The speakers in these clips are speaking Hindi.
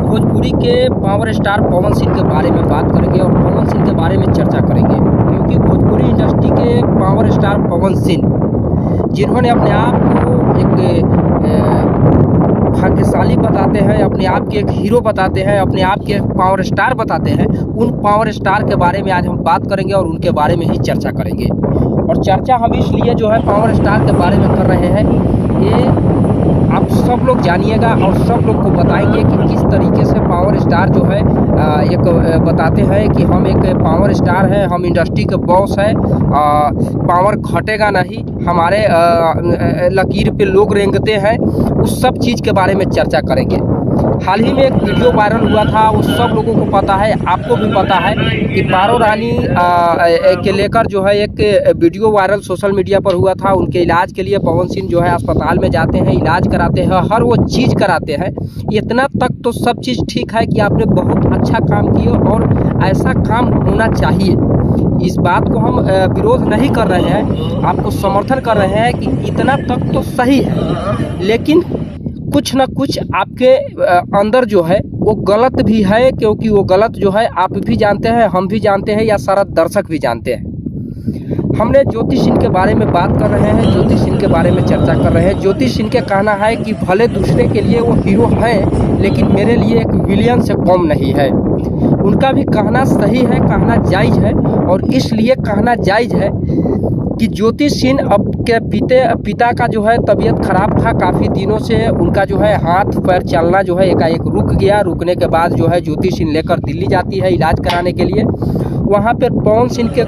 भोजपुरी के पावर स्टार पवन सिंह के बारे में बात करेंगे और पवन सिंह के बारे में चर्चा करेंगे, क्योंकि भोजपुरी इंडस्ट्री के पावर स्टार पवन सिंह, जिन्होंने अपने आप को एक भाग्यशाली बताते हैं, अपने आप के एक हीरो बताते हैं, अपने आप के पावर स्टार बताते हैं, उन पावर स्टार के बारे में आज हम बात करेंगे और उनके बारे में ही चर्चा करेंगे। और चर्चा हम इसलिए जो है पावर स्टार के बारे में कर रहे हैं, ये आप सब लोग जानिएगा और सब लोग को बताएंगे कि किस तरीके से पावर स्टार जो है एक बताते हैं कि हम एक पावर स्टार हैं, हम इंडस्ट्री के बॉस हैं, पावर घटेगा नहीं, हमारे लकीर पे लोग रेंगते हैं, उस सब चीज़ के बारे में चर्चा करेंगे। हाल ही में एक वीडियो वायरल हुआ था, वो सब लोगों को पता है, आपको भी पता है कि पारो रानी के लेकर जो है एक वीडियो वायरल सोशल मीडिया पर हुआ था। उनके इलाज के लिए पवन सिंह जो है अस्पताल में जाते हैं, इलाज कराते हैं, हर वो चीज़ कराते हैं। इतना तक तो सब चीज़ ठीक है कि आपने बहुत अच्छा काम किया और ऐसा काम होना चाहिए। इस बात को हम विरोध नहीं कर रहे हैं, आपको समर्थन कर रहे हैं कि इतना तक तो सही है, लेकिन कुछ न कुछ आपके अंदर जो है वो गलत भी है, क्योंकि वो गलत जो है आप भी जानते हैं, हम भी जानते हैं, या सारा दर्शक भी जानते हैं। हमने ज्योति सिंह के बारे में बात कर रहे हैं, ज्योति सिंह के बारे में चर्चा कर रहे हैं। ज्योति सिंह के कहना है कि भले दूसरे के लिए वो हीरो है, लेकिन मेरे लिए एक विलियन से कम नहीं है। उनका भी कहना सही है, कहना जायज़ है, और इसलिए कहना जायज़ है कि ज्योति सिंह अब के पिता का जो है तबीयत खराब था काफ़ी दिनों से, उनका जो है हाथ पैर चलना जो है एकाएक रुक गया। रुकने के बाद जो है ज्योति सिंह लेकर दिल्ली जाती है इलाज कराने के लिए। वहाँ पर पवन सिंह के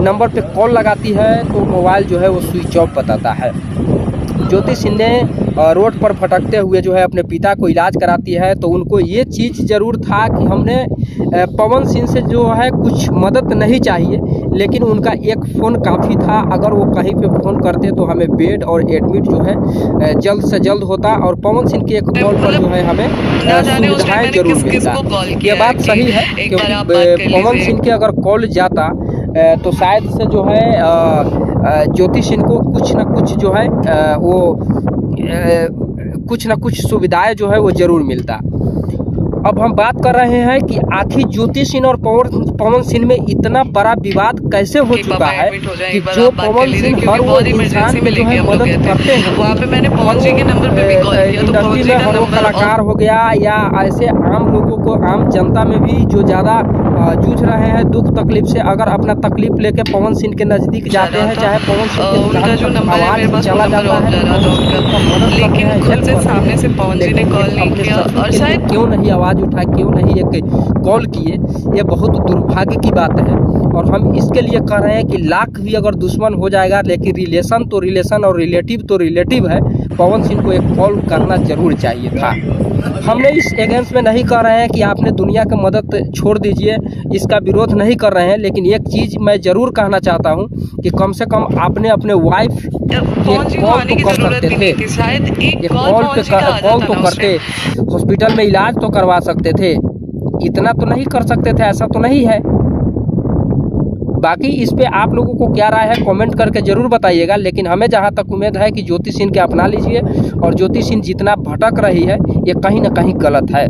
नंबर पे कॉल लगाती है तो मोबाइल जो है वो स्विच ऑफ बताता है। ज्योति सिंह ने रोड पर भटकते हुए जो है अपने पिता को इलाज कराती है, तो उनको ये चीज़ ज़रूर था कि हमने पवन सिंह से जो है कुछ मदद नहीं चाहिए, लेकिन उनका एक फ़ोन काफ़ी था। अगर वो कहीं पे फ़ोन करते तो हमें बेड और एडमिट जो है जल्द से जल्द होता, और पवन सिंह के एक कॉल पर जो है हमें सुविधाएँ जरूर मिलता। ये बात सही है, क्योंकि पवन सिंह के अगर कॉल जाता तो शायद से जो है ज्योति सिंह को कुछ न कुछ जो है वो कुछ न कुछ सुविधाएं जो है वो ज़रूर मिलता। अब हम बात कर रहे हैं कि आखिर ज्योति सिंह और पवन सिंह में इतना बड़ा विवाद कैसे हो चुका है कि जो पवन सिंह हर वो इंसान में जो है मदद करते हैं, वहाँ पे मैंने पवन जी के नंबर पे भी कॉल किया तो पवन जी का नंबर कलाकार हो गया या ऐसे आम लोगों को, आम जनता में भी जो ज़्यादा जूझ रहे हैं दुख तकलीफ से, अगर अपना तकलीफ लेके पवन सिंह के नज़दीक जाते हैं, चाहे पवन सिंह उनका जो नंबर है मेरे पास चला जाता है, लेकिन खुद से सामने से पवन जी ने कॉल नहीं किया। और शायद क्यों नहीं आवाज़ उठाए, क्यों नहीं एक कॉल किए, ये बहुत दुर्भाग्य की बात है। और हम इसके लिए कह रहे हैं कि लाख भी अगर दुश्मन हो जाएगा, लेकिन रिलेशन तो रिलेशन और रिलेटिव तो रिलेटिव है। पवन सिंह को एक कॉल करना जरूर चाहिए था। हमने इस अगेंस्ट में नहीं कह रहे हैं कि आपने दुनिया की मदद छोड़ दीजिए, इसका विरोध नहीं कर रहे हैं, लेकिन एक चीज़ मैं ज़रूर कहना चाहता हूं कि कम से कम आपने अपने वाइफ पवन जी को आने की जरूरत भी नहीं थी, शायद एक कॉल तो करते, हॉस्पिटल में इलाज तो करवा सकते थे, इतना तो नहीं कर सकते थे, ऐसा तो नहीं है। बाकी इस पे आप लोगों को क्या राय है कमेंट करके ज़रूर बताइएगा, लेकिन हमें जहां तक उम्मीद है कि ज्योति सिंह के अपना लीजिए, और ज्योति सिंह जितना भटक रही है ये कहीं ना कहीं गलत है।